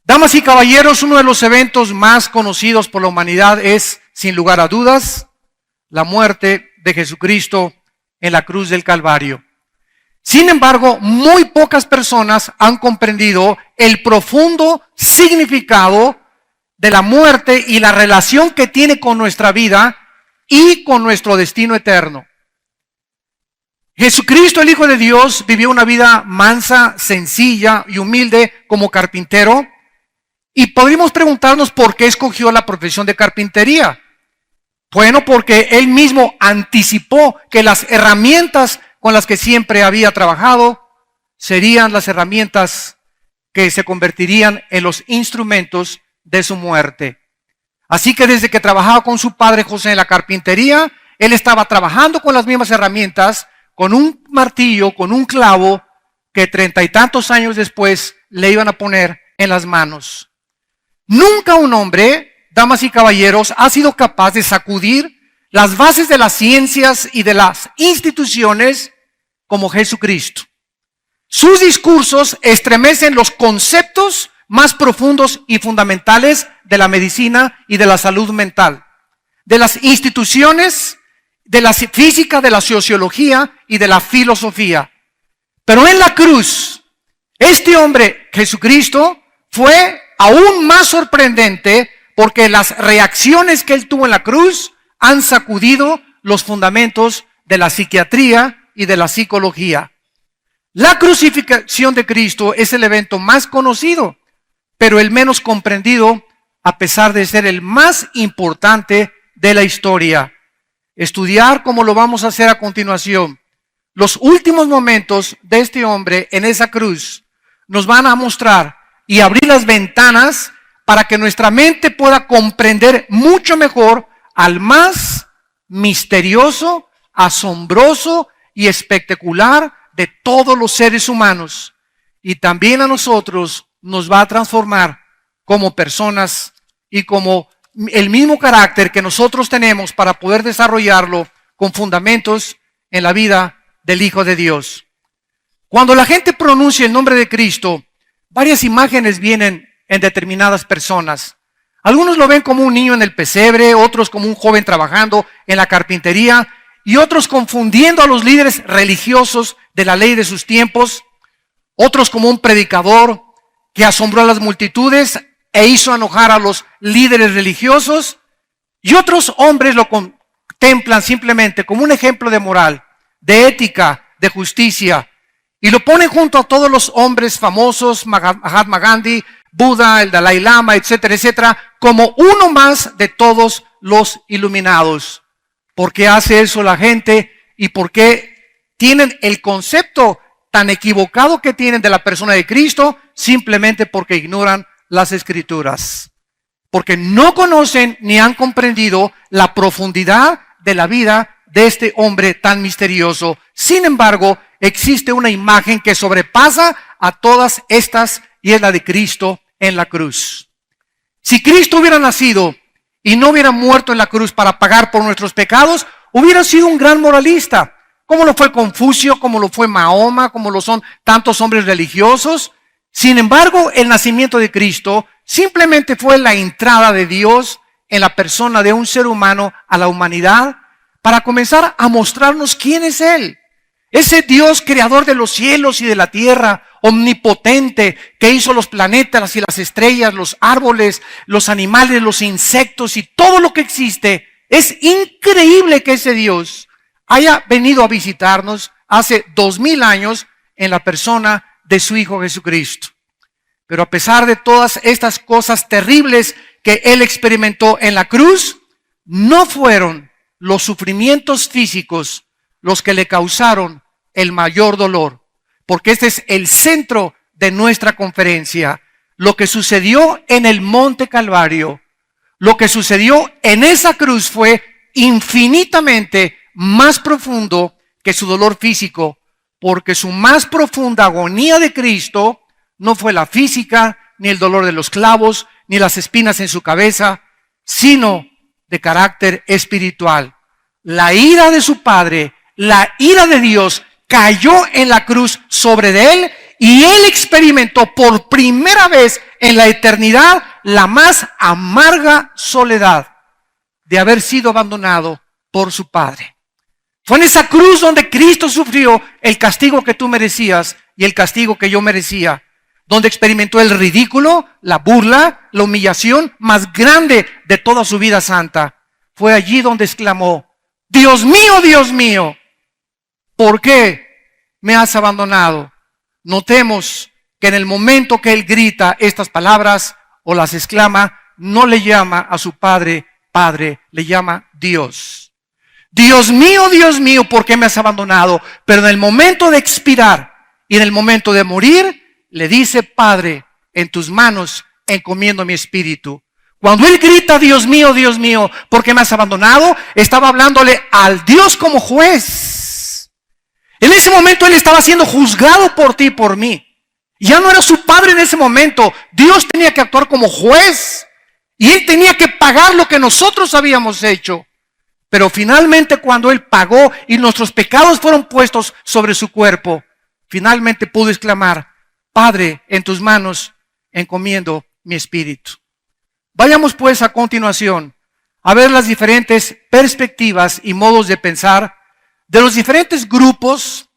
Damas y caballeros, uno de los eventos más conocidos por la humanidad es, sin lugar a dudas, la muerte de Jesucristo en la cruz del Calvario. Sin embargo, muy pocas personas han comprendido el profundo significado de la muerte y la relación que tiene con nuestra vida y con nuestro destino eterno. Jesucristo, el Hijo de Dios, vivió una vida mansa, sencilla y humilde como carpintero. Y podríamos preguntarnos por qué escogió la profesión de carpintería. Bueno, porque él mismo anticipó que las herramientas con las que siempre había trabajado serían las herramientas que se convertirían en los instrumentos de su muerte. Así que desde que trabajaba con su padre José en la carpintería, él estaba trabajando con las mismas herramientas, con un martillo, con un clavo, que 30 y tantos años después le iban a poner en las manos. Nunca un hombre, damas y caballeros, ha sido capaz de sacudir las bases de las ciencias y de las instituciones como Jesucristo. Sus discursos estremecen los conceptos más profundos y fundamentales de la medicina y de la salud mental, de las instituciones, de la física, de la sociología y de la filosofía. Pero en la cruz, este hombre, Jesucristo, fue aún más sorprendente porque las reacciones que él tuvo en la cruz han sacudido los fundamentos de la psiquiatría y de la psicología. La crucifixión de Cristo es el evento más conocido, pero el menos comprendido, a pesar de ser el más importante de la historia. Estudiar, como lo vamos a hacer a continuación, los últimos momentos de este hombre en esa cruz nos van a mostrar y abrir las ventanas para que nuestra mente pueda comprender mucho mejor al más misterioso, asombroso y espectacular de todos los seres humanos. Y también a nosotros nos va a transformar como personas y como el mismo carácter que nosotros tenemos para poder desarrollarlo con fundamentos en la vida del Hijo de Dios. Cuando la gente pronuncia el nombre de Cristo, varias imágenes vienen en determinadas personas. Algunos lo ven como un niño en el pesebre, otros como un joven trabajando en la carpintería y otros confundiendo a los líderes religiosos de la ley de sus tiempos, otros como un predicador que asombró a las multitudes e hizo enojar a los líderes religiosos, y otros hombres lo contemplan simplemente como un ejemplo de moral, de ética, de justicia, y lo ponen junto a todos los hombres famosos, Mahatma Gandhi, Buda, el Dalai Lama, etcétera, etcétera, como uno más de todos los iluminados. ¿Por qué hace eso la gente? ¿Y por qué tienen el concepto tan equivocado que tienen de la persona de Cristo? Simplemente porque ignoran las Escrituras. Porque no conocen ni han comprendido la profundidad de la vida de este hombre tan misterioso. Sin embargo, existe una imagen que sobrepasa a todas estas y es la de Cristo en la cruz. Si Cristo hubiera nacido y no hubiera muerto en la cruz para pagar por nuestros pecados, hubiera sido un gran moralista, como lo fue Confucio, como lo fue Mahoma, como lo son tantos hombres religiosos. Sin embargo, el nacimiento de Cristo simplemente fue la entrada de Dios en la persona de un ser humano a la humanidad para comenzar a mostrarnos quién es Él. Ese Dios creador de los cielos y de la tierra, omnipotente, que hizo los planetas y las estrellas, los árboles, los animales, los insectos y todo lo que existe. Es increíble que ese Dios haya venido a visitarnos hace 2000 años en la persona de su Hijo Jesucristo. Pero a pesar de todas estas cosas terribles que Él experimentó en la cruz, no fueron los sufrimientos físicos los que le causaron el mayor dolor, porque este es el centro de nuestra conferencia. Lo que sucedió en el Monte Calvario, lo que sucedió en esa cruz fue infinitamente más profundo que su dolor físico, porque su más profunda agonía de Cristo no fue la física, ni el dolor de los clavos, ni las espinas en su cabeza, sino de carácter espiritual. La ira de su Padre, la ira de Dios cayó en la cruz sobre de él y él experimentó por primera vez en la eternidad la más amarga soledad de haber sido abandonado por su Padre. Fue en esa cruz donde Cristo sufrió el castigo que tú merecías y el castigo que yo merecía, donde experimentó el ridículo, la burla, la humillación más grande de toda su vida santa. Fue allí donde exclamó: Dios mío, ¿por qué me has abandonado? Notemos que en el momento que él grita estas palabras o las exclama, no le llama a su Padre Padre, le llama Dios. Dios mío, ¿por qué me has abandonado? Pero en el momento de expirar y en el momento de morir, le dice: Padre, en tus manos encomiendo mi espíritu. Cuando él grita, Dios mío, ¿por qué me has abandonado?, estaba hablándole al Dios como juez. En ese momento él estaba siendo juzgado por ti y por mí. Ya no era su padre en ese momento. Dios tenía que actuar como juez y él tenía que pagar lo que nosotros habíamos hecho. Pero finalmente, cuando él pagó y nuestros pecados fueron puestos sobre su cuerpo, finalmente pudo exclamar: Padre, en tus manos encomiendo mi espíritu. Vayamos pues a continuación a ver las diferentes perspectivas y modos de pensar de los diferentes grupos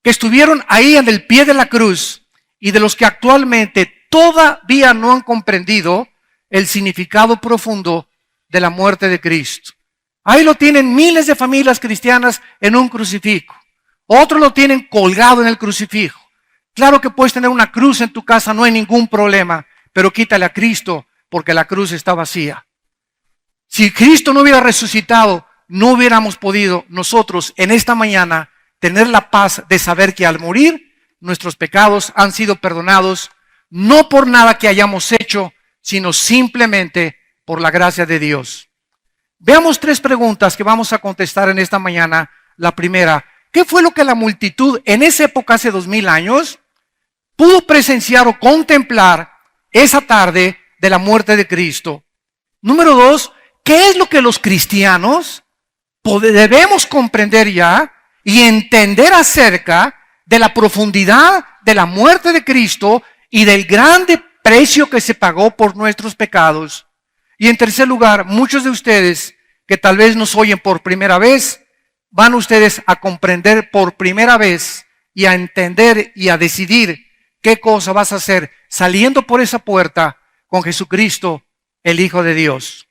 que estuvieron ahí en el pie de la cruz y de los que actualmente todavía no han comprendido el significado profundo de la muerte de Cristo. Ahí lo tienen miles de familias cristianas en un crucifijo. Otros lo tienen colgado en el crucifijo. Claro que puedes tener una cruz en tu casa, no hay ningún problema, pero quítale a Cristo porque la cruz está vacía. Si Cristo no hubiera resucitado, no hubiéramos podido nosotros en esta mañana tener la paz de saber que al morir nuestros pecados han sido perdonados, no por nada que hayamos hecho, sino simplemente por la gracia de Dios. Veamos 3 preguntas que vamos a contestar en esta mañana. La primera: ¿qué fue lo que la multitud en esa época, hace 2000 años, pudo presenciar o contemplar esa tarde de la muerte de Cristo? Número 2, ¿qué es lo que los cristianos debemos comprender ya y entender acerca de la profundidad de la muerte de Cristo y del grande precio que se pagó por nuestros pecados? Y en tercer lugar, muchos de ustedes que tal vez nos oyen por primera vez, van ustedes a comprender por primera vez y a entender y a decidir qué cosa vas a hacer saliendo por esa puerta con Jesucristo, el Hijo de Dios.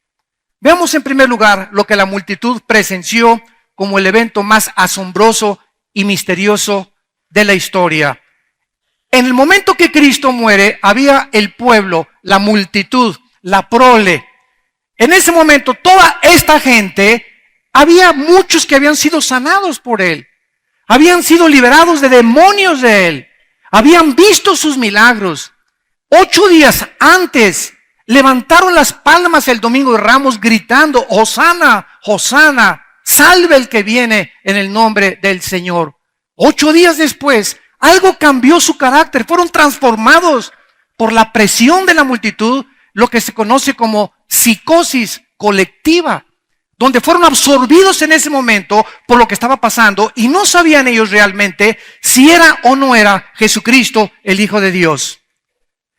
Veamos en primer lugar lo que la multitud presenció como el evento más asombroso y misterioso de la historia. En el momento que Cristo muere, había el pueblo, la multitud, la prole. En ese momento, toda esta gente, había muchos que habían sido sanados por él. Habían sido liberados de demonios de él. Habían visto sus milagros. 8 días antes, levantaron las palmas el domingo de Ramos gritando: Hosana, Hosana, salve el que viene en el nombre del Señor. 8 días después, algo cambió su carácter. Fueron transformados por la presión de la multitud, lo que se conoce como psicosis colectiva, donde fueron absorbidos en ese momento por lo que estaba pasando y no sabían ellos realmente si era o no era Jesucristo, el Hijo de Dios.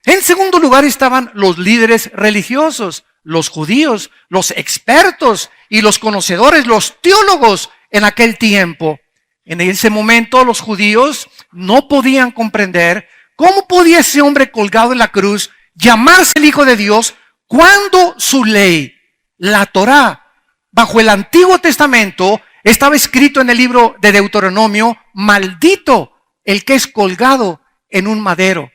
En segundo lugar estaban los líderes religiosos, los judíos, los expertos y los conocedores, los teólogos en aquel tiempo. En ese momento los judíos no podían comprender cómo podía ese hombre colgado en la cruz llamarse el Hijo de Dios cuando su ley, la Torá, bajo el Antiguo Testamento, estaba escrito en el libro de Deuteronomio: maldito el que es colgado en un madero.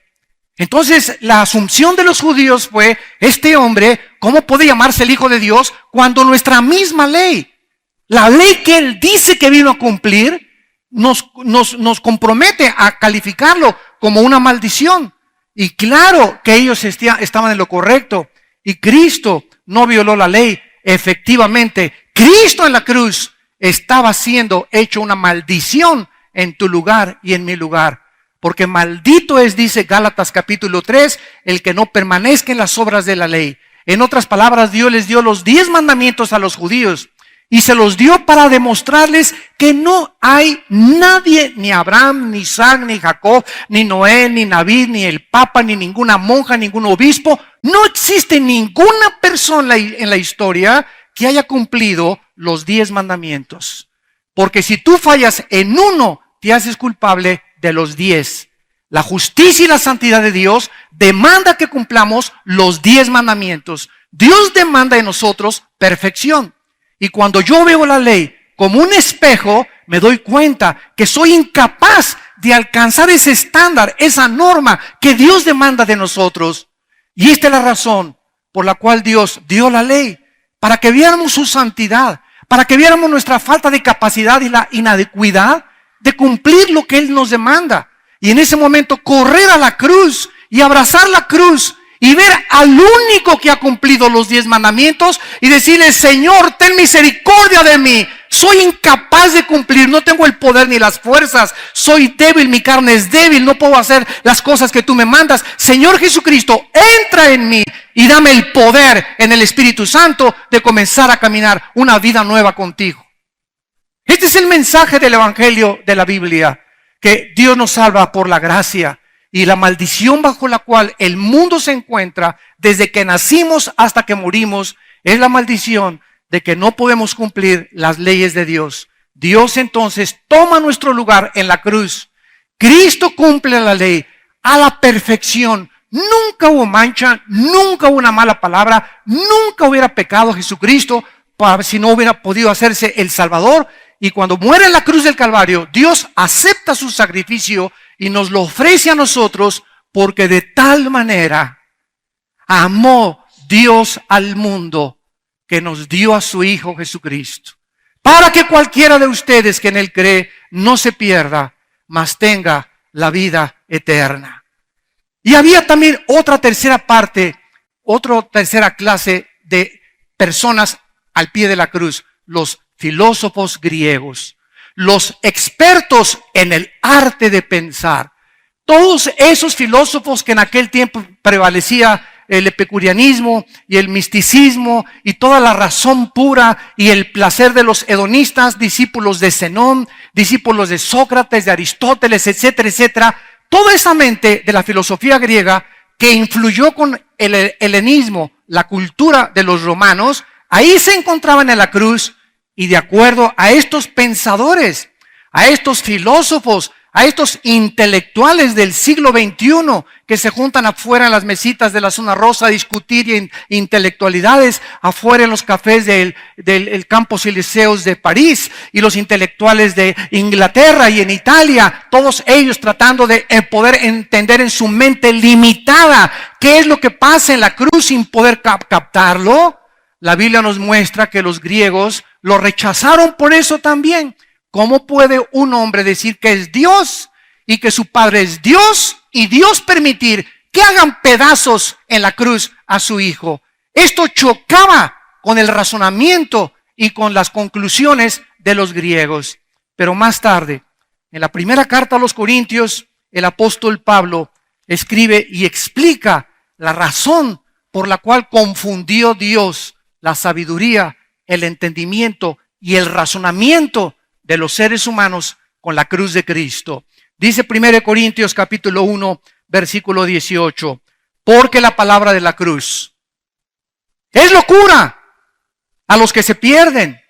Entonces la asunción de los judíos fue: este hombre, ¿cómo puede llamarse el Hijo de Dios cuando nuestra misma ley, la ley que él dice que vino a cumplir, nos compromete a calificarlo como una maldición? Y claro que ellos estaban en lo correcto. Y Cristo no violó la ley. Efectivamente, Cristo en la cruz estaba siendo hecho una maldición en tu lugar y en mi lugar. Porque maldito es, dice Gálatas capítulo 3, el que no permanezca en las obras de la ley. En otras palabras, Dios les dio los 10 mandamientos a los judíos. Y se los dio para demostrarles que no hay nadie, ni Abraham, ni Isaac, ni Jacob, ni Noé, ni David, ni el Papa, ni ninguna monja, ningún obispo. No existe ninguna persona en la historia que haya cumplido los 10 mandamientos. Porque si tú fallas en uno, te haces culpable de los 10. La justicia y la santidad de Dios demanda que cumplamos los 10 mandamientos. Dios demanda de nosotros perfección. Y cuando yo veo la ley como un espejo, me doy cuenta que soy incapaz de alcanzar ese estándar, esa norma que Dios demanda de nosotros. Y esta es la razón por la cual Dios dio la ley, para que viéramos su santidad, para que viéramos nuestra falta de capacidad y la inadecuidad de cumplir lo que Él nos demanda. Y en ese momento correr a la cruz y abrazar la cruz y ver al único que ha cumplido los 10 mandamientos y decirle: Señor, ten misericordia de mí. Soy incapaz de cumplir, no tengo el poder ni las fuerzas. Soy débil, mi carne es débil, no puedo hacer las cosas que tú me mandas. Señor Jesucristo, entra en mí y dame el poder en el Espíritu Santo de comenzar a caminar una vida nueva contigo. Este es el mensaje del Evangelio de la Biblia, que Dios nos salva por la gracia. Y la maldición bajo la cual el mundo se encuentra desde que nacimos hasta que morimos es la maldición de que no podemos cumplir las leyes de Dios. Dios entonces toma nuestro lugar en la cruz. Cristo cumple la ley a la perfección. Nunca hubo mancha, nunca hubo una mala palabra, nunca hubiera pecado Jesucristo si no hubiera podido hacerse el Salvador. Y cuando muere en la cruz del Calvario, Dios acepta su sacrificio y nos lo ofrece a nosotros, porque de tal manera amó Dios al mundo que nos dio a su Hijo Jesucristo, para que cualquiera de ustedes que en Él cree no se pierda, mas tenga la vida eterna. Y había también otra tercera parte, otra tercera clase de personas al pie de la cruz: los filósofos griegos, los expertos en el arte de pensar. Todos esos filósofos que en aquel tiempo prevalecía el epicureanismo y el misticismo y toda la razón pura y el placer de los hedonistas, discípulos de Zenón, discípulos de Sócrates, de Aristóteles, etcétera, etcétera. Toda esa mente de la filosofía griega que influyó con el helenismo, la cultura de los romanos, ahí se encontraban en la cruz. Y de acuerdo a estos pensadores, a estos filósofos, a estos intelectuales del siglo XXI que se juntan afuera en las mesitas de la zona rosa a discutir intelectualidades, afuera en los cafés del Campos Elíseos de París, y los intelectuales de Inglaterra y en Italia, todos ellos tratando de poder entender en su mente limitada qué es lo que pasa en la cruz sin poder captarlo. La Biblia nos muestra que los griegos lo rechazaron por eso también. ¿Cómo puede un hombre decir que es Dios y que su Padre es Dios y Dios permitir que hagan pedazos en la cruz a su Hijo? Esto chocaba con el razonamiento y con las conclusiones de los griegos. Pero más tarde, en la primera carta a los Corintios, el apóstol Pablo escribe y explica la razón por la cual confundió Dios la sabiduría, el entendimiento y el razonamiento de los seres humanos con la cruz de Cristo. Dice 1 Corintios capítulo 1, versículo 18, porque la palabra de la cruz es locura a los que se pierden,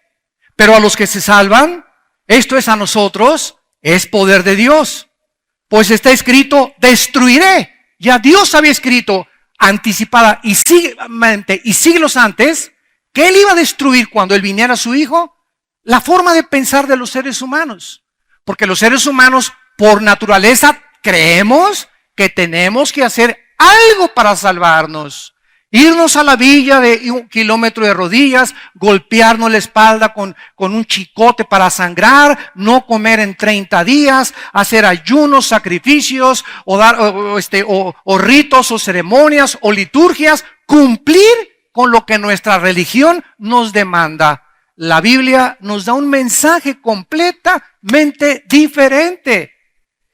pero a los que se salvan, esto es a nosotros, es poder de Dios. Pues está escrito: destruiré. Ya Dios había escrito anticipada y siglos antes que Él iba a destruir cuando Él viniera a su Hijo la forma de pensar de los seres humanos. Porque los seres humanos por naturaleza creemos que tenemos que hacer algo para salvarnos. Irnos a la villa de 1 kilómetro de rodillas, golpearnos la espalda con un chicote para sangrar, no comer en 30 días, hacer ayunos, sacrificios, o ritos o ceremonias o liturgias, cumplir con lo que nuestra religión nos demanda. La Biblia nos da un mensaje completamente diferente.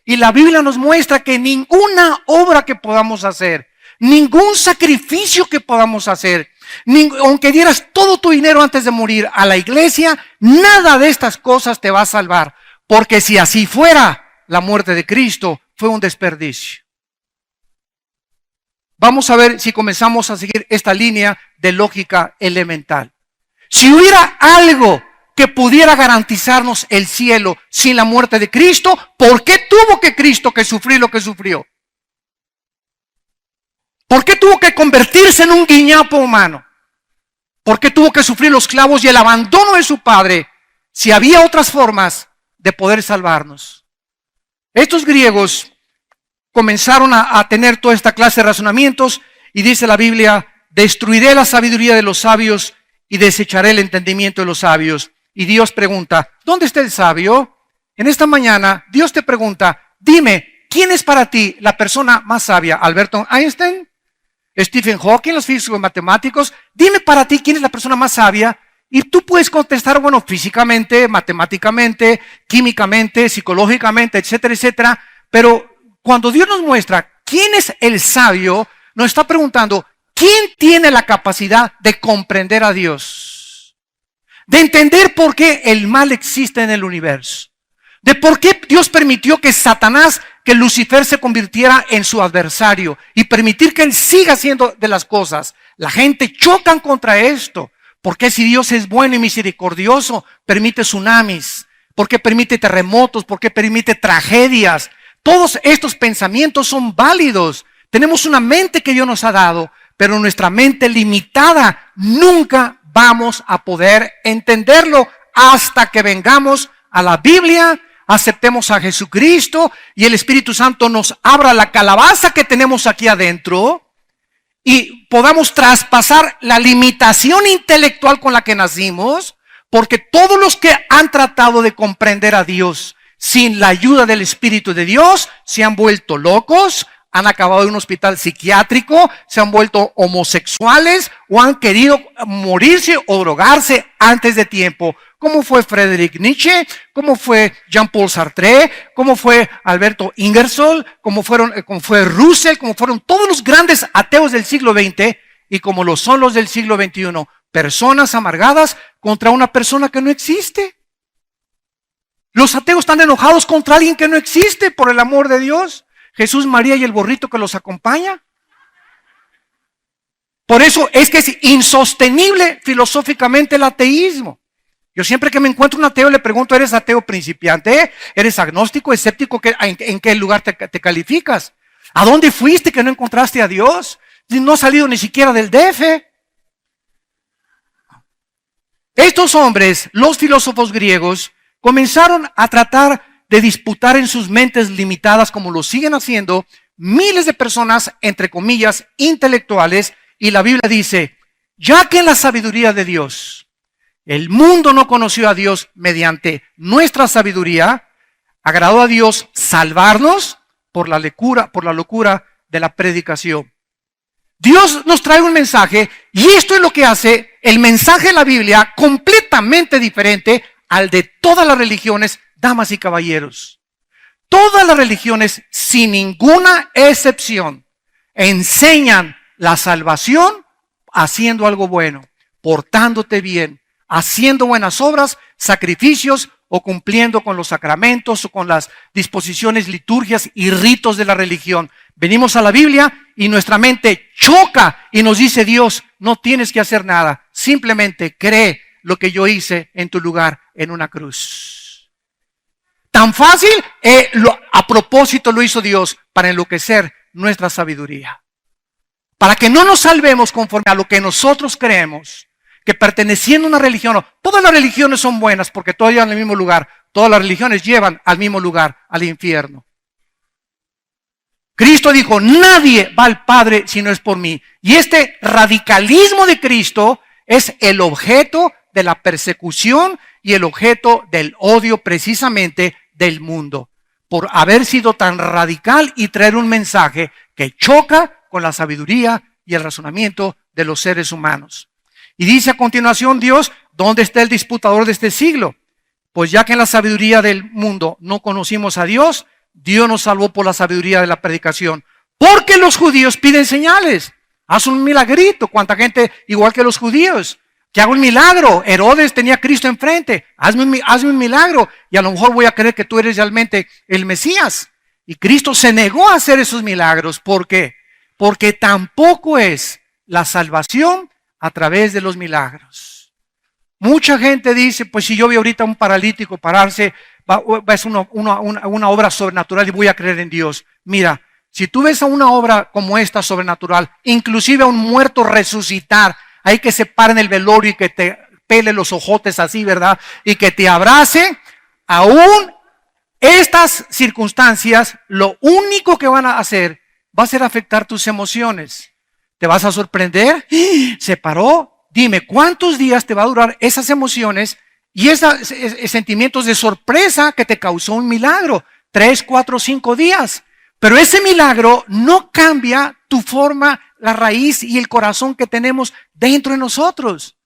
Y la Biblia nos muestra que ninguna obra que podamos hacer, ningún sacrificio que podamos hacer, Aunque dieras todo tu dinero antes de morir a la iglesia, nada de estas cosas te va a salvar. Porque si así fuera, la muerte de Cristo fue un desperdicio. Vamos a ver si comenzamos a seguir esta línea de lógica elemental. Si hubiera algo que pudiera garantizarnos el cielo sin la muerte de Cristo, ¿por qué tuvo que Cristo que sufrir lo que sufrió? ¿Por qué tuvo que convertirse en un guiñapo humano? ¿Por qué tuvo que sufrir los clavos y el abandono de su Padre si había otras formas de poder salvarnos? Estos griegos comenzaron a tener toda esta clase de razonamientos y dice la Biblia, destruiré la sabiduría de los sabios y desecharé el entendimiento de los sabios. Y Dios pregunta, ¿dónde está el sabio? En esta mañana Dios te pregunta, dime, ¿quién es para ti la persona más sabia? ¿Albert Einstein? ¿Stephen Hawking, los físicos matemáticos? Dime para ti, ¿quién es la persona más sabia? Y tú puedes contestar, bueno, físicamente, matemáticamente, químicamente, psicológicamente, etcétera, etcétera. Pero cuando Dios nos muestra quién es el sabio, nos está preguntando, ¿quién tiene la capacidad de comprender a Dios? De entender por qué el mal existe en el universo. De por qué Dios permitió que Satanás, que Lucifer se convirtiera en su adversario y permitir que él siga haciendo de las cosas. La gente chocan contra esto. Porque si Dios es bueno y misericordioso, permite tsunamis, porque permite terremotos, porque permite tragedias. Todos estos pensamientos son válidos. Tenemos una mente que Dios nos ha dado, pero nuestra mente limitada nunca vamos a poder entenderlo hasta que vengamos a la Biblia, aceptemos a Jesucristo y el Espíritu Santo nos abra la calabaza que tenemos aquí adentro y podamos traspasar la limitación intelectual con la que nacimos, porque todos los que han tratado de comprender a Dios sin la ayuda del Espíritu de Dios se han vuelto locos, han acabado en un hospital psiquiátrico, se han vuelto homosexuales o han querido morirse o drogarse antes de tiempo. Como fue Friedrich Nietzsche, como fue Jean-Paul Sartre, como fue Alberto Ingersoll, como fue Russell, como fueron todos los grandes ateos del siglo XX y como lo son los del siglo XXI. Personas amargadas contra una persona que no existe. Los ateos están enojados contra alguien que no existe, por el amor de Dios. Jesús, María y el burrito que los acompaña. Por eso es que es insostenible filosóficamente el ateísmo. Yo siempre que me encuentro un ateo le pregunto, ¿eres ateo principiante? ¿Eres agnóstico, escéptico? ¿En qué lugar te calificas? ¿A dónde fuiste que no encontraste a Dios? No has salido ni siquiera del DF. Estos hombres, los filósofos griegos, comenzaron a tratar de disputar en sus mentes limitadas, como lo siguen haciendo miles de personas, entre comillas, intelectuales, y la Biblia dice, ya que en la sabiduría de Dios, el mundo no conoció a Dios mediante nuestra sabiduría, agradó a Dios salvarnos por la locura de la predicación. Dios nos trae un mensaje y esto es lo que hace el mensaje de la Biblia completamente diferente al de todas las religiones, damas y caballeros. Todas las religiones, sin ninguna excepción, enseñan la salvación haciendo algo bueno, portándote bien, haciendo buenas obras, sacrificios o cumpliendo con los sacramentos o con las disposiciones, liturgias y ritos de la religión. Venimos a la Biblia y nuestra mente choca y nos dice Dios, no tienes que hacer nada, simplemente cree lo que yo hice en tu lugar en una cruz. Tan fácil, a propósito lo hizo Dios para enloquecer nuestra sabiduría. Para que no nos salvemos conforme a lo que nosotros creemos, que perteneciendo a una religión, todas las religiones son buenas porque todas llevan al mismo lugar, todas las religiones llevan al mismo lugar, al infierno. Cristo dijo, nadie va al Padre si no es por mí. Y este radicalismo de Cristo es el objeto de la persecución y el objeto del odio precisamente del mundo, por haber sido tan radical y traer un mensaje que choca con la sabiduría y el razonamiento de los seres humanos. Y dice a continuación Dios, ¿dónde está el disputador de este siglo? Pues ya que en la sabiduría del mundo no conocimos a Dios, Dios nos salvó por la sabiduría de la predicación. Porque los judíos piden señales. Haz un milagrito. ¿Cuánta gente, igual que los judíos, que haga un milagro? Herodes tenía a Cristo enfrente. Hazme un milagro y a lo mejor voy a creer que tú eres realmente el Mesías. Y Cristo se negó a hacer esos milagros. ¿Por qué? Porque tampoco es la salvación a través de los milagros. Mucha gente dice, pues si yo veo ahorita a un paralítico pararse, es una obra sobrenatural y voy a creer en Dios. Mira, si tú ves a una obra como esta sobrenatural, inclusive a un muerto resucitar, hay que se pare en el velorio y que te pele los ojotes así, ¿verdad? Y que te abrace, aún estas circunstancias, lo único que van a hacer va a ser afectar tus emociones. ¿Te vas a sorprender? ¿Se paró? Dime, ¿cuántos días te va a durar esas emociones y esos sentimientos de sorpresa que te causó un milagro? 3, 4, 5 días. Pero ese milagro no cambia tu forma, la raíz y el corazón que tenemos dentro de nosotros.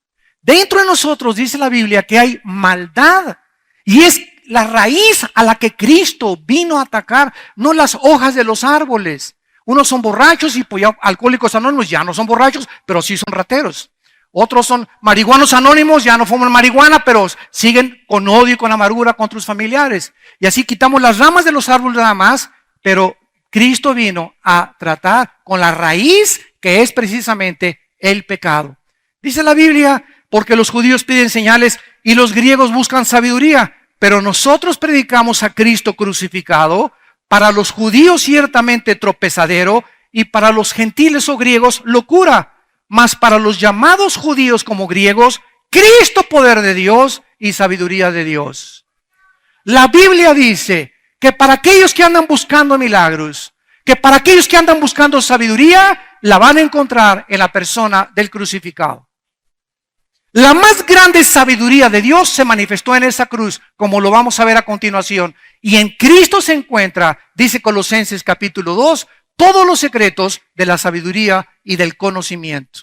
Dentro de nosotros dice la Biblia que hay maldad. Y es la raíz a la que Cristo vino a atacar, no las hojas de los árboles. Unos son borrachos y pues ya alcohólicos anónimos ya no son borrachos, pero sí son rateros. Otros son marihuanos anónimos, ya no fuman marihuana, pero siguen con odio y con amargura contra sus familiares. Y así quitamos las ramas de los árboles nada más, pero Cristo vino a tratar con la raíz que es precisamente el pecado. Dice la Biblia, porque los judíos piden señales y los griegos buscan sabiduría, pero nosotros predicamos a Cristo crucificado, para los judíos ciertamente tropezadero y para los gentiles o griegos locura, mas para los llamados judíos como griegos, Cristo poder de Dios y sabiduría de Dios. La Biblia dice que para aquellos que andan buscando milagros, que para aquellos que andan buscando sabiduría, la van a encontrar en la persona del crucificado. La más grande sabiduría de Dios se manifestó en esa cruz, como lo vamos a ver a continuación. Y en Cristo se encuentra, dice Colosenses capítulo 2, todos los secretos de la sabiduría y del conocimiento.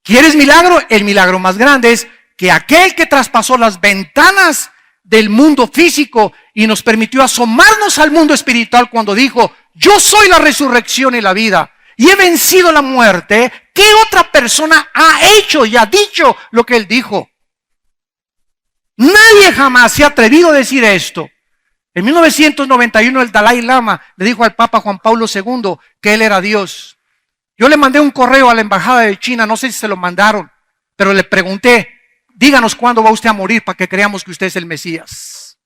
¿Quieres milagro? El milagro más grande es que aquel que traspasó las ventanas del mundo físico y nos permitió asomarnos al mundo espiritual cuando dijo, yo soy la resurrección y la vida y he vencido la muerte. ¿Qué otra persona ha hecho y ha dicho lo que él dijo? Nadie jamás se ha atrevido a decir esto. En 1991 el Dalai Lama le dijo al Papa Juan Pablo II que él era Dios. Yo le mandé un correo a la embajada de China, no sé si se lo mandaron, pero le pregunté, díganos cuándo va usted a morir para que creamos que usted es el Mesías.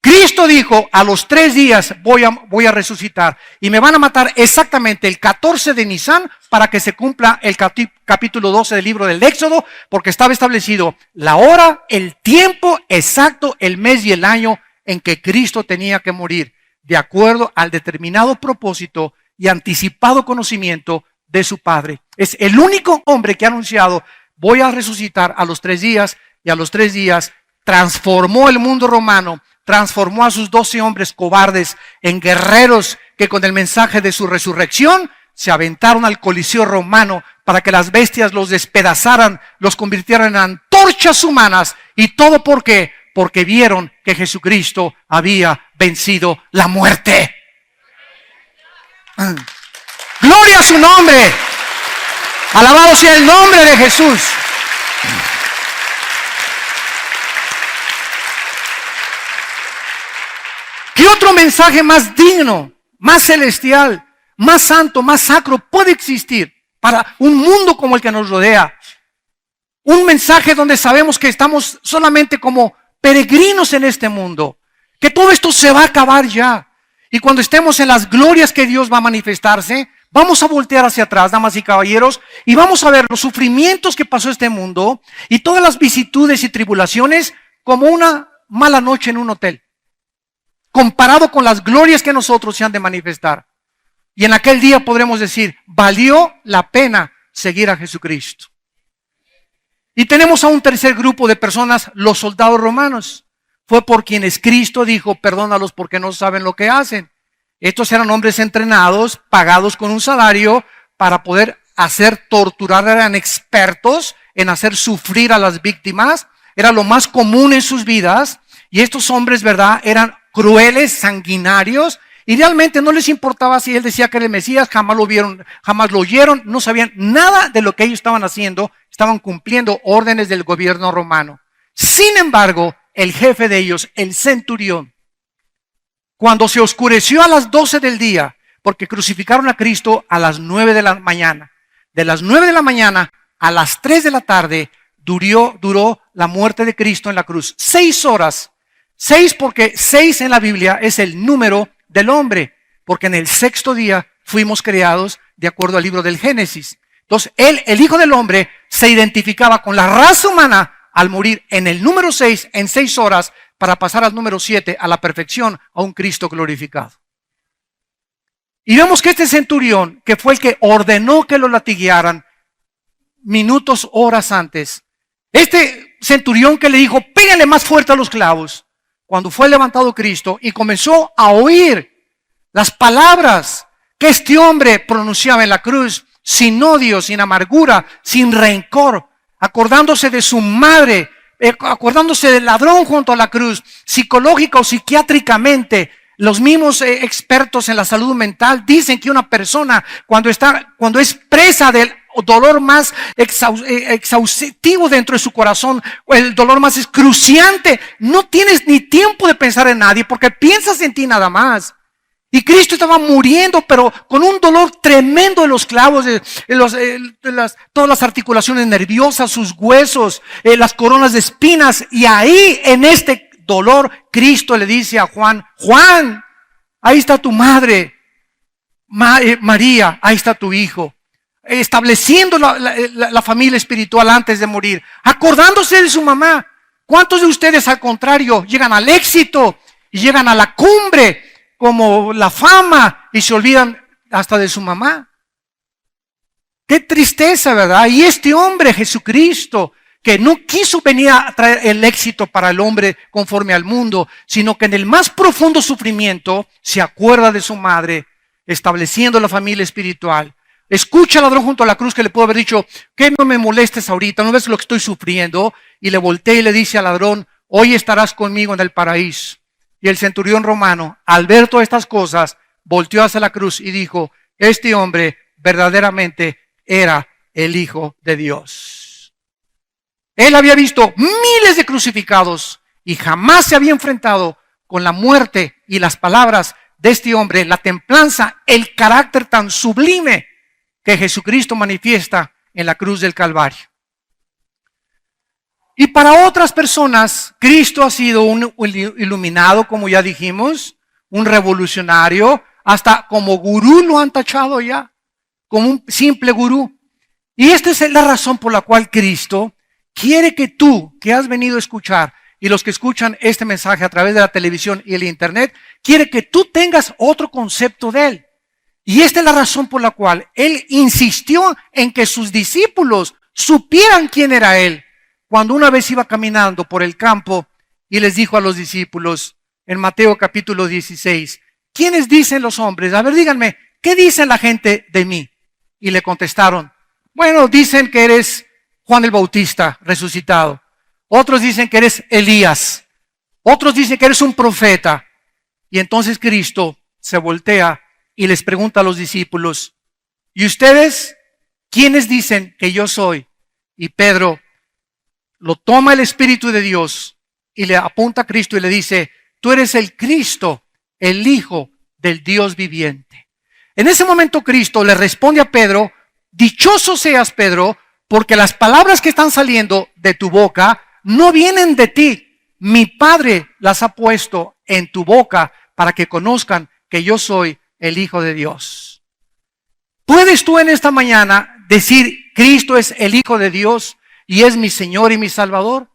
Cristo dijo, a los 3 días voy a resucitar y me van a matar exactamente el 14 de Nisan para que se cumpla el capítulo 12 del libro del Éxodo, porque estaba establecido la hora, el tiempo exacto, el mes y el año en que Cristo tenía que morir, de acuerdo al determinado propósito y anticipado conocimiento de su Padre. Es el único hombre que ha anunciado, voy a resucitar a los 3 días, y a los 3 días transformó el mundo romano, transformó a sus 12 hombres cobardes en guerreros que con el mensaje de su resurrección se aventaron al Coliseo romano para que las bestias los despedazaran, los convirtieran en antorchas humanas. ¿Y todo por qué? Porque vieron que Jesucristo había vencido la muerte. ¡Gloria a su nombre! Alabado sea el nombre de Jesús. ¿Qué otro mensaje más digno, más celestial, más santo, más sacro puede existir para un mundo como el que nos rodea? Un mensaje donde sabemos que estamos solamente como peregrinos en este mundo, que todo esto se va a acabar ya. Y cuando estemos en las glorias que Dios va a manifestarse, vamos a voltear hacia atrás, damas y caballeros, y vamos a ver los sufrimientos que pasó este mundo y todas las vicisitudes y tribulaciones como una mala noche en un hotel, comparado con las glorias que nosotros se han de manifestar. Y en aquel día podremos decir, valió la pena seguir a Jesucristo. Y tenemos a un tercer grupo de personas, los soldados romanos. Fue por quienes Cristo dijo, perdónalos porque no saben lo que hacen. Estos eran hombres entrenados, pagados con un salario para poder hacer torturar, eran expertos en hacer sufrir a las víctimas. Era lo más común en sus vidas. Y estos hombres, ¿verdad?, eran crueles, sanguinarios, Y realmente no les importaba si él decía que era el Mesías, jamás lo vieron, jamás lo oyeron, no sabían nada de lo que ellos estaban haciendo, estaban cumpliendo órdenes del gobierno romano. Sin embargo, el jefe de ellos, el centurión, cuando se oscureció a las 12 del día, porque crucificaron a Cristo a las 9 de la mañana, de las 9 de la mañana a las 3 de la tarde, duró la muerte de Cristo en la cruz. 6 horas. 6 porque 6 en la Biblia es el número del hombre, porque en el sexto día fuimos creados de acuerdo al libro del Génesis. Entonces, él, el Hijo del Hombre, se identificaba con la raza humana al morir en el número 6, en 6 horas, para pasar al número 7, a la perfección, a un Cristo glorificado. Y vemos que este centurión, que fue el que ordenó que lo latiguearan minutos, horas antes, este centurión que le dijo, pégale más fuerte a los clavos, cuando fue levantado Cristo y comenzó a oír las palabras que este hombre pronunciaba en la cruz, sin odio, sin amargura, sin rencor, acordándose de su madre, acordándose del ladrón junto a la cruz, psicológica o psiquiátricamente. Los mismos expertos en la salud mental dicen que una persona cuando es presa del dolor más exhaustivo dentro de su corazón, el dolor más excruciante, no tienes ni tiempo de pensar en nadie porque piensas en ti nada más. Y Cristo estaba muriendo, pero con un dolor tremendo de los clavos, todas las articulaciones nerviosas, sus huesos, las coronas de espinas. Y ahí, en este dolor, Cristo le dice a Juan, Juan, ahí está tu madre, María, ahí está tu hijo. Estableciendo la familia espiritual antes de morir, acordándose de su mamá. ¿Cuántos de ustedes, al contrario, llegan al éxito y llegan a la cumbre, como la fama, y se olvidan hasta de su mamá? Qué tristeza, ¿verdad? Y este hombre, Jesucristo, que no quiso venir a traer el éxito para el hombre conforme al mundo, sino que en el más profundo sufrimiento se acuerda de su madre, estableciendo la familia espiritual. Escucha al ladrón junto a la cruz que le pudo haber dicho, que no me molestes ahorita, no ves lo que estoy sufriendo. Y le voltea y le dice al ladrón, hoy estarás conmigo en el paraíso. Y el centurión romano, al ver todas estas cosas, volteó hacia la cruz y dijo, este hombre verdaderamente era el Hijo de Dios. Él había visto miles de crucificados y jamás se había enfrentado con la muerte y las palabras de este hombre, la templanza, el carácter tan sublime que Jesucristo manifiesta en la cruz del Calvario. Y para otras personas, Cristo ha sido un iluminado, como ya dijimos, un revolucionario, hasta como gurú lo han tachado ya, como un simple gurú. Y esta es la razón por la cual Cristo quiere que tú, que has venido a escuchar, y los que escuchan este mensaje a través de la televisión y el internet, quiere que tú tengas otro concepto de Él. Y esta es la razón por la cual Él insistió en que sus discípulos supieran quién era Él. Cuando una vez iba caminando por el campo y les dijo a los discípulos en Mateo capítulo 16, ¿quiénes dicen los hombres? A ver, díganme, ¿qué dice la gente de mí? Y le contestaron, bueno, dicen que eres Juan el Bautista resucitado. Otros dicen que eres Elías. Otros dicen que eres un profeta. Y entonces Cristo se voltea y les pregunta a los discípulos, ¿y ustedes quiénes dicen que yo soy? Y Pedro lo toma el Espíritu de Dios y le apunta a Cristo y le dice, tú eres el Cristo, el Hijo del Dios viviente. En ese momento Cristo le responde a Pedro, dichoso seas, Pedro, porque las palabras que están saliendo de tu boca no vienen de ti. Mi Padre las ha puesto en tu boca para que conozcan que yo soy el Hijo de Dios. ¿Puedes tú en esta mañana decir, Cristo es el Hijo de Dios y es mi Señor y mi Salvador?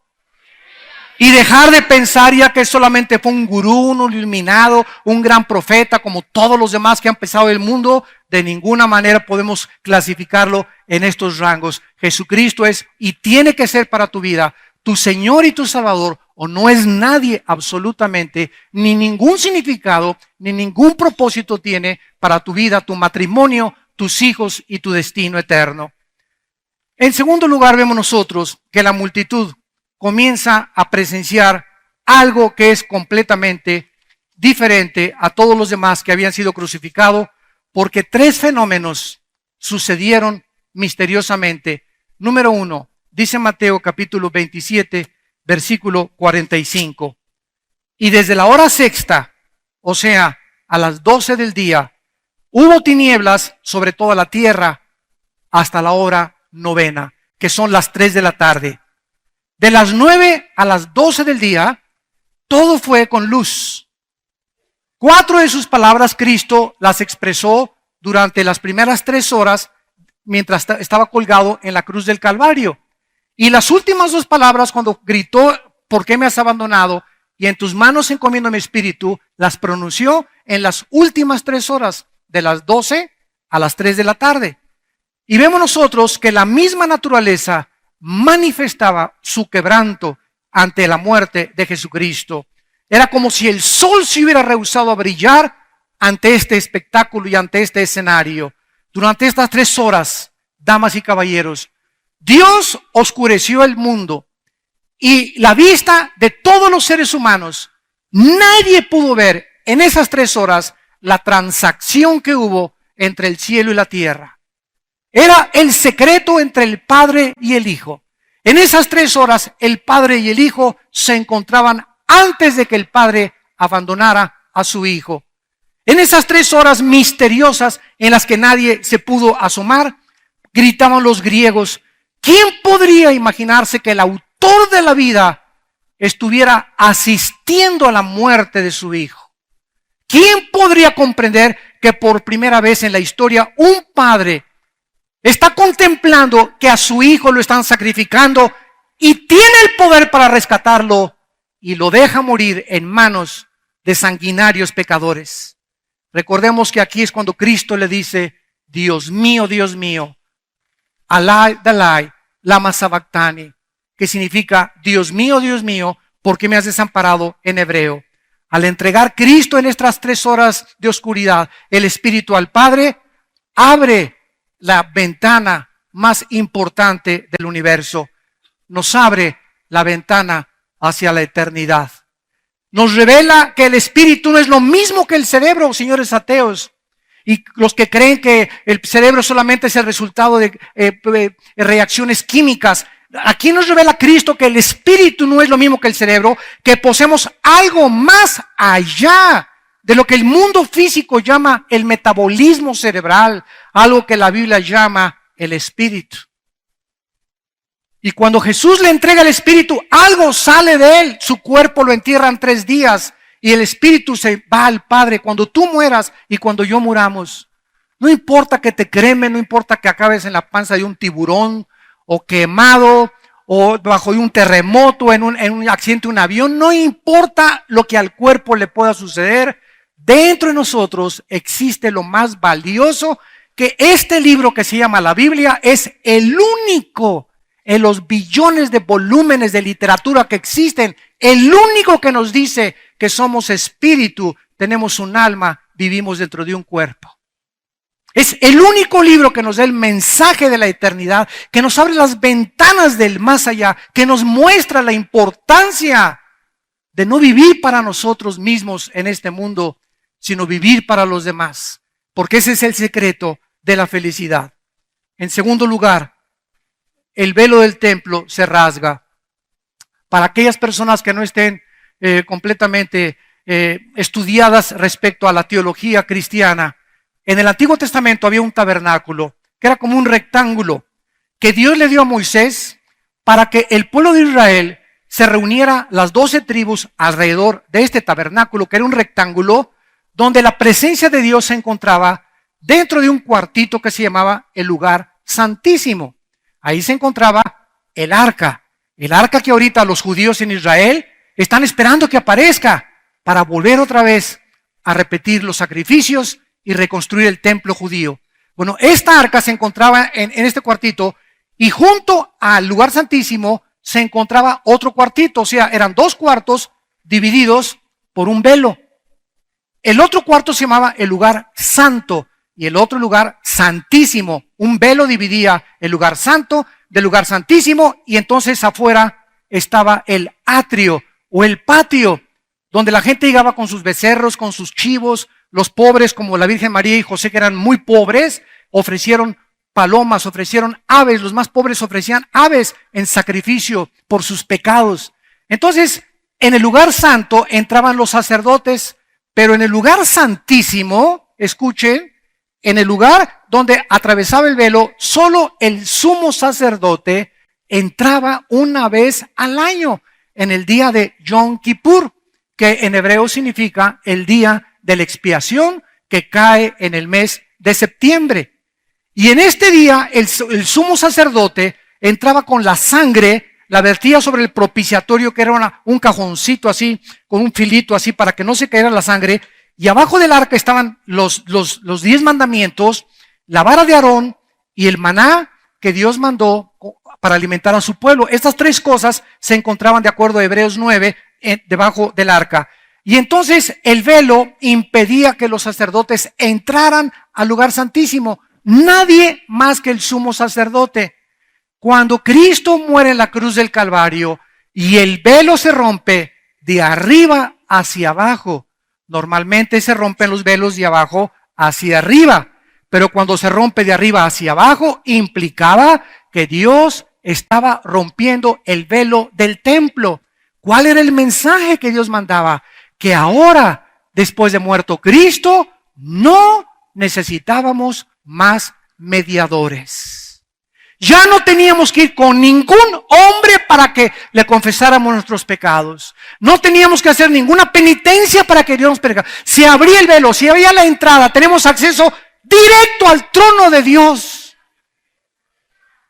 Y dejar de pensar ya que solamente fue un gurú, un iluminado, un gran profeta, como todos los demás que han pesado el mundo. De ninguna manera podemos clasificarlo en estos rangos. Jesucristo es y tiene que ser para tu vida tu Señor y tu Salvador, o no es nadie absolutamente, ni ningún significado, ni ningún propósito tiene para tu vida, tu matrimonio, tus hijos y tu destino eterno. En segundo lugar, vemos nosotros que la multitud comienza a presenciar algo que es completamente diferente a todos los demás que habían sido crucificados, porque 3 fenómenos sucedieron misteriosamente. Número 1, dice Mateo capítulo 27, versículo 45. Y desde la hora sexta, o sea, a las 12 del día, hubo tinieblas sobre toda la tierra hasta la hora novena, que son las 3 de la tarde. De las 9 a las 12 del día, todo fue con luz. 4 de sus palabras Cristo las expresó durante las primeras 3 horas mientras estaba colgado en la cruz del Calvario. Y las últimas 2 palabras, cuando gritó, ¿por qué me has abandonado? Y en tus manos encomiendo mi espíritu, las pronunció en las últimas 3 horas, de las 12 a las 3 de la tarde. Y vemos nosotros que la misma naturaleza manifestaba su quebranto ante la muerte de Jesucristo. Era como si el sol se hubiera rehusado a brillar ante este espectáculo y ante este escenario. Durante estas 3 horas, damas y caballeros, Dios oscureció el mundo y la vista de todos los seres humanos. Nadie pudo ver en esas 3 horas la transacción que hubo entre el cielo y la tierra. Era el secreto entre el Padre y el Hijo. En esas 3 horas el Padre y el Hijo se encontraban antes de que el Padre abandonara a su Hijo. En esas 3 horas misteriosas en las que nadie se pudo asomar, gritaban los griegos, ¿quién podría imaginarse que el autor de la vida estuviera asistiendo a la muerte de su Hijo? ¿Quién podría comprender que por primera vez en la historia un padre está contemplando que a su hijo lo están sacrificando y tiene el poder para rescatarlo y lo deja morir en manos de sanguinarios pecadores? Recordemos que aquí es cuando Cristo le dice, Dios mío, Alai, Dalai, lama sabactani, que significa, Dios mío, ¿por qué me has desamparado en hebreo? Al entregar Cristo en estas 3 horas de oscuridad, el Espíritu al Padre, abre la ventana más importante del universo. Nos abre la ventana hacia la eternidad. Nos revela que el Espíritu no es lo mismo que el cerebro, señores ateos. Y los que creen que el cerebro solamente es el resultado de reacciones químicas. Aquí nos revela Cristo que el espíritu no es lo mismo que el cerebro, que poseemos algo más allá de lo que el mundo físico llama el metabolismo cerebral, algo que la Biblia llama el espíritu. Y cuando Jesús le entrega el espíritu, algo sale de él, su cuerpo lo entierran 3 días y el espíritu se va al Padre. Cuando tú mueras y cuando yo muramos, no importa que te cremen, no importa que acabes en la panza de un tiburón, o quemado, o bajo un terremoto, en un accidente de un avión, no importa lo que al cuerpo le pueda suceder, dentro de nosotros existe lo más valioso, que este libro que se llama la Biblia es el único en los billones de volúmenes de literatura que existen, el único que nos dice que somos espíritu, tenemos un alma, vivimos dentro de un cuerpo. Es el único libro que nos da el mensaje de la eternidad, que nos abre las ventanas del más allá, que nos muestra la importancia de no vivir para nosotros mismos en este mundo, sino vivir para los demás. Porque ese es el secreto de la felicidad. En segundo lugar, el velo del templo se rasga. Para aquellas personas que no estén completamente estudiadas respecto a la teología cristiana, en el Antiguo Testamento había un tabernáculo que era como un rectángulo que Dios le dio a Moisés para que el pueblo de Israel se reuniera las 12 tribus alrededor de este tabernáculo, que era un rectángulo donde la presencia de Dios se encontraba dentro de un cuartito que se llamaba el lugar santísimo. Ahí se encontraba el arca que ahorita los judíos en Israel están esperando que aparezca para volver otra vez a repetir los sacrificios y reconstruir el templo judío. Bueno, esta arca se encontraba en este cuartito y junto al lugar santísimo se encontraba otro cuartito, o sea, eran 2 cuartos divididos por un velo. El otro cuarto se llamaba el lugar santo y el otro lugar santísimo. Un velo dividía el lugar santo del lugar santísimo y entonces afuera estaba el atrio o el patio. donde la gente llegaba con sus becerros, con sus chivos. Los pobres, como la Virgen María y José, que eran muy pobres, ofrecieron palomas, ofrecieron aves. Los más pobres ofrecían aves en sacrificio por sus pecados. Entonces, en el lugar santo entraban los sacerdotes, pero en el lugar santísimo, escuchen, en el lugar donde atravesaba el velo, solo el sumo sacerdote entraba una vez al año, en el día de Yom Kippur, que en hebreo significa el día de la expiación, que cae en el mes de septiembre. Y en este día el sumo sacerdote entraba con la sangre, la vertía sobre el propiciatorio, que era un cajoncito así, con un filito así para que no se cayera la sangre. Y abajo del arca estaban los 10 mandamientos, la vara de Aarón y el maná que Dios mandó para alimentar a su pueblo. Estas 3 cosas se encontraban, de acuerdo a Hebreos 9, debajo del arca. Y entonces el velo impedía que los sacerdotes entraran al lugar santísimo. Nadie más que el sumo sacerdote. Cuando Cristo muere en la cruz del Calvario y el velo se rompe de arriba hacia abajo, normalmente se rompen los velos de abajo hacia arriba, pero cuando se rompe de arriba hacia abajo, implicaba que Dios estaba rompiendo el velo del templo. ¿Cuál era el mensaje que Dios mandaba? Que ahora, después de muerto Cristo, no necesitábamos más mediadores. Ya no teníamos que ir con ningún hombre para que le confesáramos nuestros pecados. No teníamos que hacer ninguna penitencia para que Dios nos perdone. Se abría el velo, se abría la entrada, tenemos acceso directo al trono de Dios.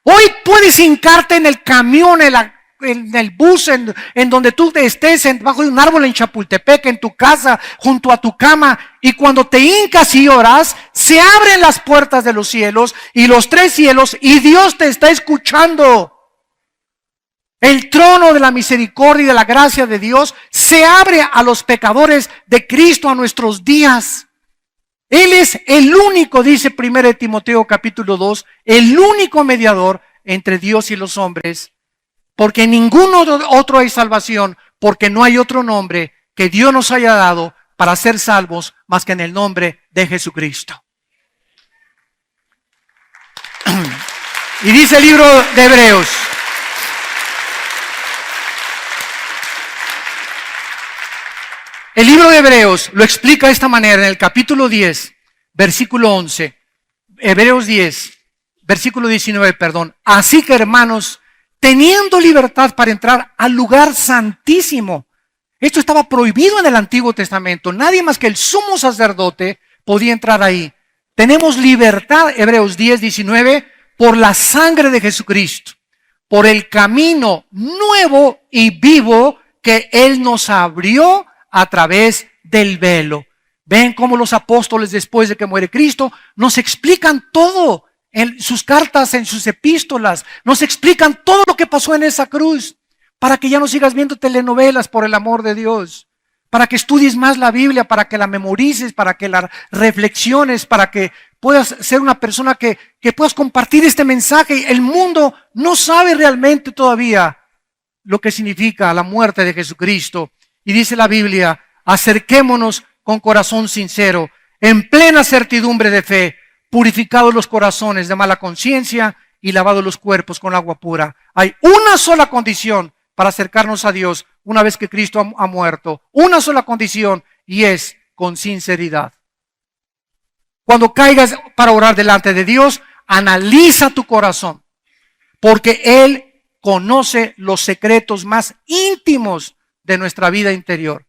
Hoy puedes hincarte en el camión, en el bus, en donde tú estés, debajo de un árbol en Chapultepec, en tu casa, junto a tu cama, y cuando te hincas y oras, se abren las puertas de los cielos y los 3 cielos, y Dios te está escuchando. El trono de la misericordia y de la gracia de Dios se abre a los pecadores de Cristo a nuestros días. Él es el único, dice 1 Timoteo capítulo 2, el único mediador entre Dios y los hombres. Porque en ningún otro hay salvación, porque no hay otro nombre que Dios nos haya dado para ser salvos más que en el nombre de Jesucristo. Y dice el libro de Hebreos: el libro de Hebreos lo explica de esta manera en el capítulo 10, versículo 11. Hebreos 10, versículo 19, perdón. Así que, hermanos, teniendo libertad para entrar al lugar santísimo. Esto estaba prohibido en el Antiguo Testamento. Nadie más que el sumo sacerdote podía entrar ahí. Tenemos libertad, Hebreos 10, 19, por la sangre de Jesucristo, por el camino nuevo y vivo que Él nos abrió a través del velo. Ven cómo los apóstoles, después de que muere Cristo, nos explican todo. En sus cartas, en sus epístolas, nos explican todo lo que pasó en esa cruz, para que ya no sigas viendo telenovelas, por el amor de Dios, para que estudies más la Biblia, para que la memorices, para que la reflexiones, para que puedas ser una persona que puedas compartir este mensaje. El mundo no sabe realmente todavía lo que significa la muerte de Jesucristo. Y dice la Biblia: acerquémonos con corazón sincero, en plena certidumbre de fe, purificados los corazones de mala conciencia y lavados los cuerpos con agua pura. Hay una sola condición para acercarnos a Dios una vez que Cristo ha muerto. Una sola condición, y es con sinceridad. Cuando caigas para orar delante de Dios, analiza tu corazón, porque Él conoce los secretos más íntimos de nuestra vida interior.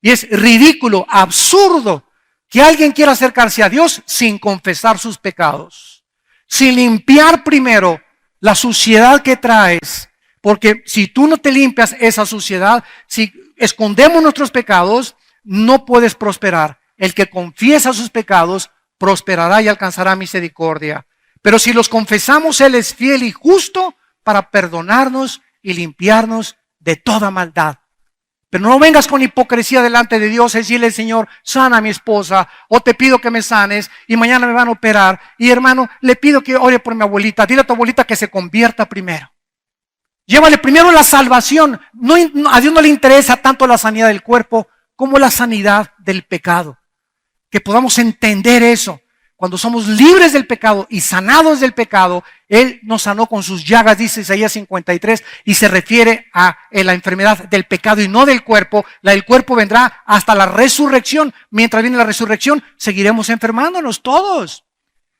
Y es ridículo, absurdo, que alguien quiera acercarse a Dios sin confesar sus pecados, sin limpiar primero la suciedad que traes. Porque si tú no te limpias esa suciedad, si escondemos nuestros pecados, no puedes prosperar. El que confiesa sus pecados prosperará y alcanzará misericordia. Pero si los confesamos, Él es fiel y justo para perdonarnos y limpiarnos de toda maldad. Pero no vengas con hipocresía delante de Dios, decirle: Señor, sana a mi esposa, o te pido que me sanes, y mañana me van a operar. Y hermano, le pido que ore por mi abuelita. Dile a tu abuelita que se convierta primero. Llévale primero la salvación. A Dios no le interesa tanto la sanidad del cuerpo como la sanidad del pecado. Que podamos entender eso. Cuando somos libres del pecado y sanados del pecado, Él nos sanó con sus llagas, dice Isaías 53, y se refiere a la enfermedad del pecado y no del cuerpo. La del cuerpo vendrá hasta la resurrección. Mientras viene la resurrección, seguiremos enfermándonos todos.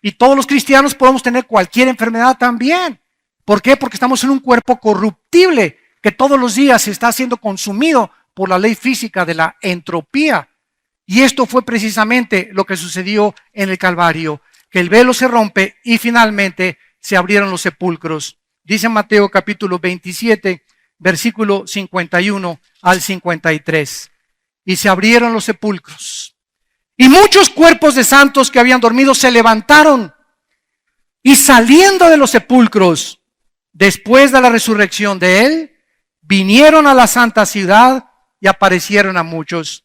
Y todos los cristianos podemos tener cualquier enfermedad también. ¿Por qué? Porque estamos en un cuerpo corruptible que todos los días se está siendo consumido por la ley física de la entropía. Y esto fue precisamente lo que sucedió en el Calvario, que el velo se rompe y finalmente se abrieron los sepulcros. Dice Mateo capítulo 27, versículo 51 al 53. Y se abrieron los sepulcros. Y muchos cuerpos de santos que habían dormido se levantaron y saliendo de los sepulcros, después de la resurrección de Él, vinieron a la santa ciudad y aparecieron a muchos.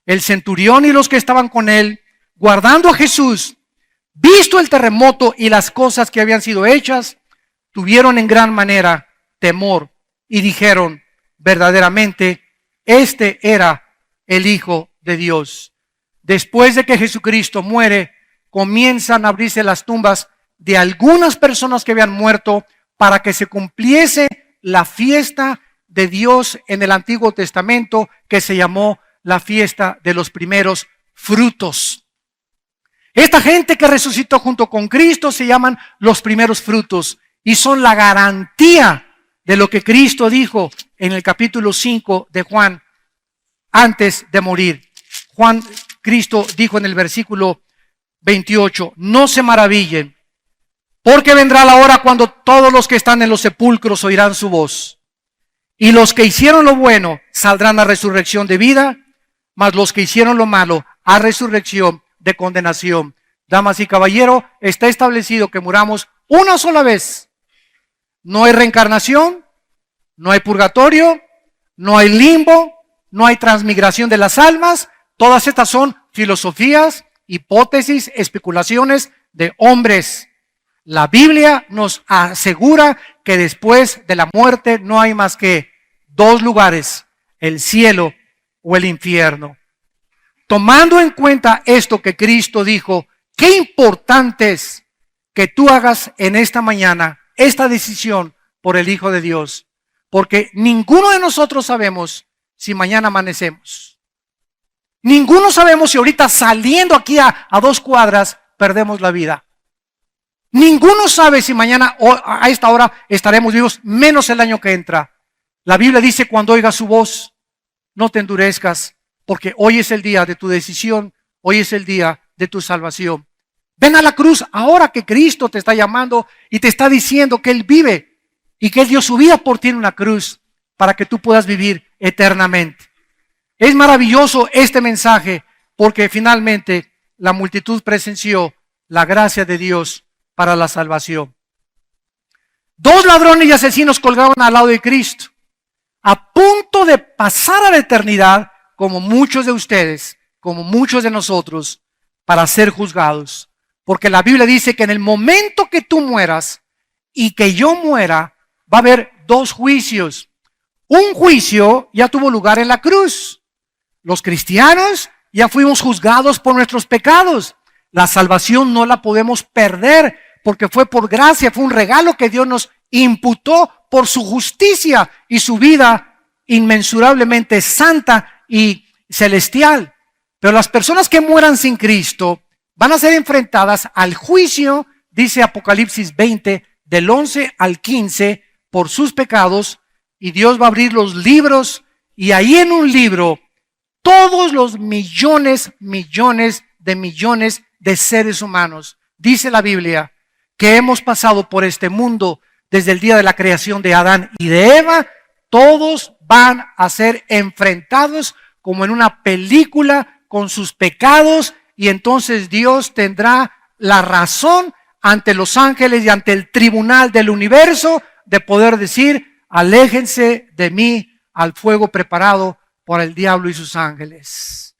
El centurión y los que estaban con él, guardando a Jesús, visto el terremoto y las cosas que habían sido hechas, tuvieron en gran manera temor y dijeron, verdaderamente, este era el Hijo de Dios. Después de que Jesucristo muere, comienzan a abrirse las tumbas de algunas personas que habían muerto para que se cumpliese la fiesta de Dios en el Antiguo Testamento que se llamó la fiesta de los primeros frutos. Esta gente que resucitó junto con Cristo se llaman los primeros frutos y son la garantía de lo que Cristo dijo en el capítulo 5 de Juan antes de morir. Cristo dijo en el versículo 28, no se maravillen, porque vendrá la hora cuando todos los que están en los sepulcros oirán su voz. Y los que hicieron lo bueno saldrán a resurrección de vida, mas los que hicieron lo malo a resurrección de condenación. Damas y caballeros, está establecido que muramos una sola vez. No hay reencarnación, no hay purgatorio, no hay limbo, no hay transmigración de las almas. Todas estas son filosofías, hipótesis, especulaciones de hombres. La Biblia nos asegura que después de la muerte no hay más que dos lugares, el cielo o el infierno. Tomando en cuenta esto que Cristo dijo, qué importante es que tú hagas en esta mañana esta decisión por el Hijo de Dios, porque ninguno de nosotros sabemos si mañana amanecemos. Ninguno sabemos si ahorita saliendo aquí a 2 cuadras perdemos la vida. Ninguno sabe si mañana o a esta hora estaremos vivos, menos el año que entra. La Biblia dice, cuando oigas su voz, no te endurezcas, porque hoy es el día de tu decisión, hoy es el día de tu salvación. Ven a la cruz ahora que Cristo te está llamando y te está diciendo que Él vive y que Él dio su vida por ti en una cruz para que tú puedas vivir eternamente. Es maravilloso este mensaje porque finalmente la multitud presenció la gracia de Dios para la salvación. 2 ladrones y asesinos colgaban al lado de Cristo, a punto de pasar a la eternidad, como muchos de ustedes, como muchos de nosotros, para ser juzgados. Porque la Biblia dice que en el momento que tú mueras y que yo muera, va a haber 2 juicios. Un juicio ya tuvo lugar en la cruz. Los cristianos ya fuimos juzgados por nuestros pecados. La salvación no la podemos perder porque fue por gracia, fue un regalo que Dios nos imputó por su justicia y su vida inmensurablemente santa y celestial. Pero las personas que mueran sin Cristo van a ser enfrentadas al juicio, dice Apocalipsis 20, del 11 al 15, por sus pecados, y Dios va a abrir los libros, y ahí en un libro, todos los millones de seres humanos, dice la Biblia, que hemos pasado por este mundo desde el día de la creación de Adán y de Eva, todos van a ser enfrentados como en una película con sus pecados, y entonces Dios tendrá la razón ante los ángeles y ante el tribunal del universo de poder decir, aléjense de mí al fuego preparado por el diablo y sus ángeles.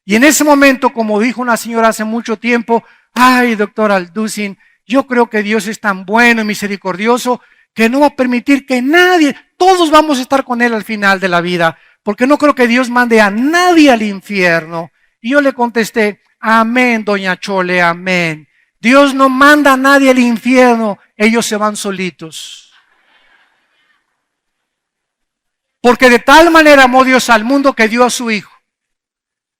Y en ese momento, como dijo una señora hace mucho tiempo, ay, doctor Alducin, yo creo que Dios es tan bueno y misericordioso que no va a permitir que nadie, todos vamos a estar con Él al final de la vida, porque no creo que Dios mande a nadie al infierno. Y yo le contesté, amén, doña Chole, amén. Dios no manda a nadie al infierno, ellos se van solitos. Porque de tal manera amó Dios al mundo que dio a su Hijo.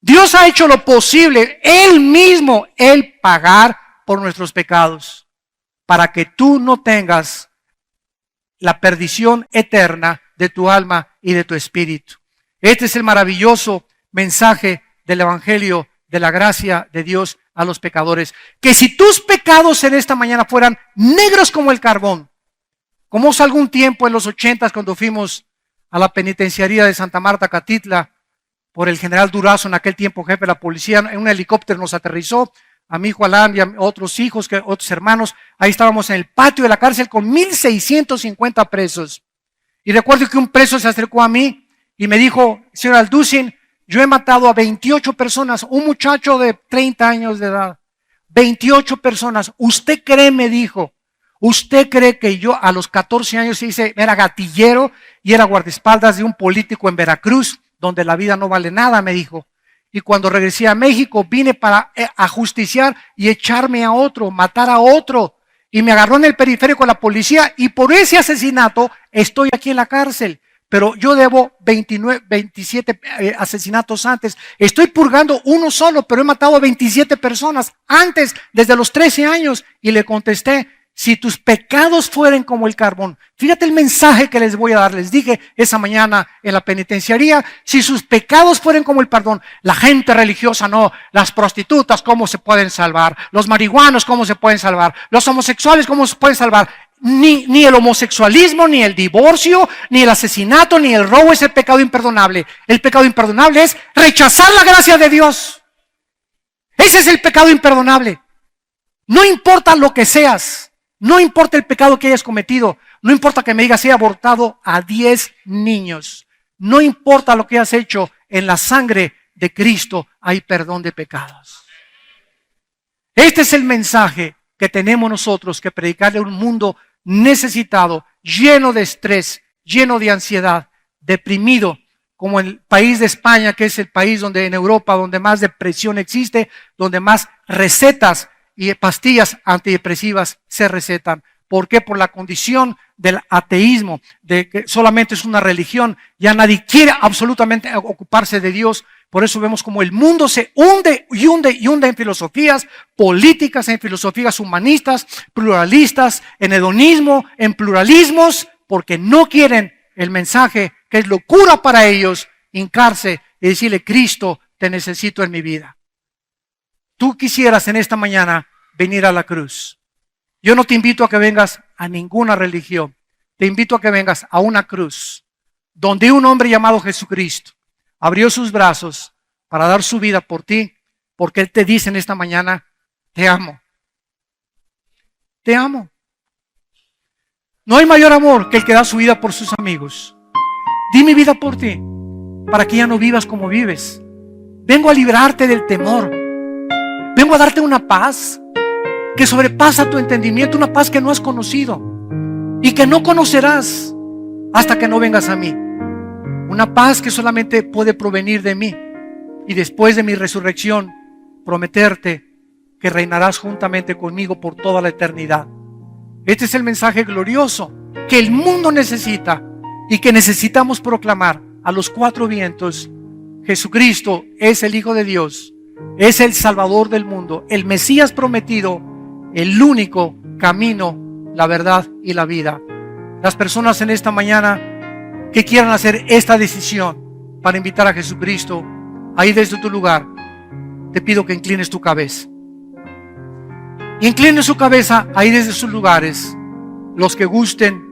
Dios ha hecho lo posible, Él mismo, Él pagar por nuestros pecados, para que tú no tengas la perdición eterna de tu alma y de tu espíritu. Este es el maravilloso mensaje del Evangelio de la gracia de Dios a los pecadores. Que si tus pecados en esta mañana fueran negros como el carbón, como hace algún tiempo en los 80s cuando fuimos a la penitenciaría de Santa Marta, Catitla, por el general Durazo, en aquel tiempo jefe de la policía, en un helicóptero nos aterrizó, a mi hijo Alan y a otros hijos, otros hermanos. Ahí estábamos en el patio de la cárcel con 1,650 presos. Y recuerdo que un preso se acercó a mí y me dijo, señor Alducin, yo he matado a 28 personas, un muchacho de 30 años de edad, 28 personas. ¿Usted cree, me dijo, usted cree que yo a los 14 años era gatillero y era guardaespaldas de un político en Veracruz, donde la vida no vale nada, me dijo? Y cuando regresé a México vine para ajusticiar y echarme a otro, matar a otro. Y me agarró en el periférico la policía y por ese asesinato estoy aquí en la cárcel. Pero yo debo 27 asesinatos antes. Estoy purgando uno solo, pero he matado a 27 personas antes, desde los 13 años. Y le contesté, si tus pecados fueren como el carbón. Fíjate el mensaje que les voy a dar. Les dije esa mañana en la penitenciaría, si sus pecados fueren como el perdón. La gente religiosa no, las prostitutas, ¿cómo se pueden salvar? Los marihuanos, ¿cómo se pueden salvar? Los homosexuales, ¿cómo se pueden salvar? Ni el homosexualismo, ni el divorcio, ni el asesinato, ni el robo es el pecado imperdonable. El pecado imperdonable es rechazar la gracia de Dios. Ese es el pecado imperdonable. No importa lo que seas. No importa el pecado que hayas cometido, no importa que me digas he abortado a 10 niños, no importa lo que has hecho, en la sangre de Cristo hay perdón de pecados. Este es el mensaje que tenemos nosotros que predicarle a un mundo necesitado, lleno de estrés, lleno de ansiedad, deprimido, como el país de España, que es el país donde en Europa donde más depresión existe, donde más recetas y pastillas antidepresivas se recetan. ¿Por qué? Por la condición del ateísmo, de que solamente es una religión, ya nadie quiere absolutamente ocuparse de Dios. Por eso vemos como el mundo se hunde y hunde y hunde en filosofías políticas, en filosofías humanistas, pluralistas, en hedonismo, en pluralismos, porque no quieren el mensaje que es locura para ellos, hincarse y decirle, Cristo, te necesito en mi vida. Tú quisieras en esta mañana venir a la cruz. Yo no te invito a que vengas a ninguna religión. Te invito a que vengas a una cruz, donde un hombre llamado Jesucristo abrió sus brazos para dar su vida por ti, porque Él te dice en esta mañana, te amo. Te amo. No hay mayor amor que el que da su vida por sus amigos. Di mi vida por ti, para que ya no vivas como vives. Vengo a librarte del temor. Vengo a darte una paz que sobrepasa tu entendimiento, una paz que no has conocido y que no conocerás hasta que no vengas a mí. Una paz que solamente puede provenir de mí y después de mi resurrección prometerte que reinarás juntamente conmigo por toda la eternidad. Este es el mensaje glorioso que el mundo necesita y que necesitamos proclamar a los cuatro vientos. Jesucristo es el Hijo de Dios, es el Salvador del mundo, el Mesías prometido, el único camino, la verdad y la vida. Las personas en esta mañana que quieran hacer esta decisión para invitar a Jesucristo, ahí desde tu lugar, te pido que inclines tu cabeza. Incline su cabeza ahí desde sus lugares, los que gusten,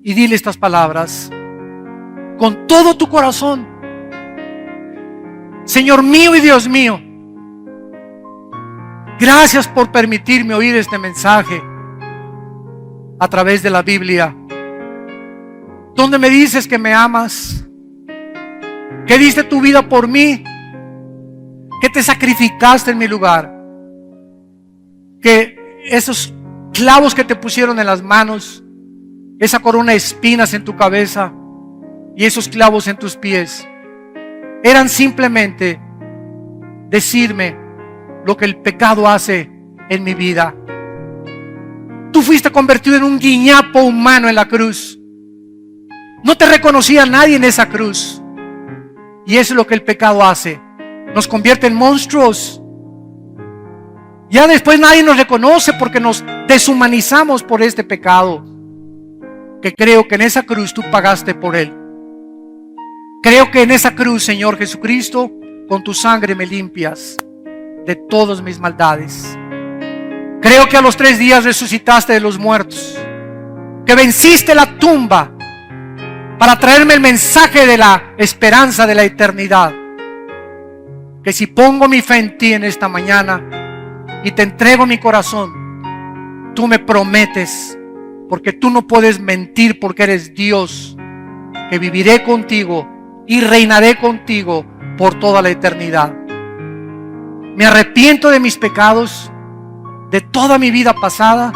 y dile estas palabras con todo tu corazón. Señor mío y Dios mío, gracias por permitirme oír este mensaje a través de la Biblia, donde me dices que me amas, que diste tu vida por mí, que te sacrificaste en mi lugar, que esos clavos que te pusieron en las manos, esa corona de espinas en tu cabeza, y esos clavos en tus pies eran simplemente decirme lo que el pecado hace en mi vida. Tú fuiste convertido en un guiñapo humano en la cruz. No te reconocía nadie en esa cruz. Y eso es lo que el pecado hace. Nos convierte en monstruos. Ya después nadie nos reconoce porque nos deshumanizamos por este pecado. Que creo que en esa cruz tú pagaste por él. Creo que en esa cruz, Señor Jesucristo, con tu sangre me limpias de todas mis maldades. Creo que a los 3 días resucitaste de los muertos, que venciste la tumba para traerme el mensaje de la esperanza de la eternidad. Que si pongo mi fe en ti en esta mañana y te entrego mi corazón, tú me prometes, porque tú no puedes mentir, porque eres Dios, que viviré contigo y reinaré contigo por toda la eternidad. Me arrepiento de mis pecados, de toda mi vida pasada,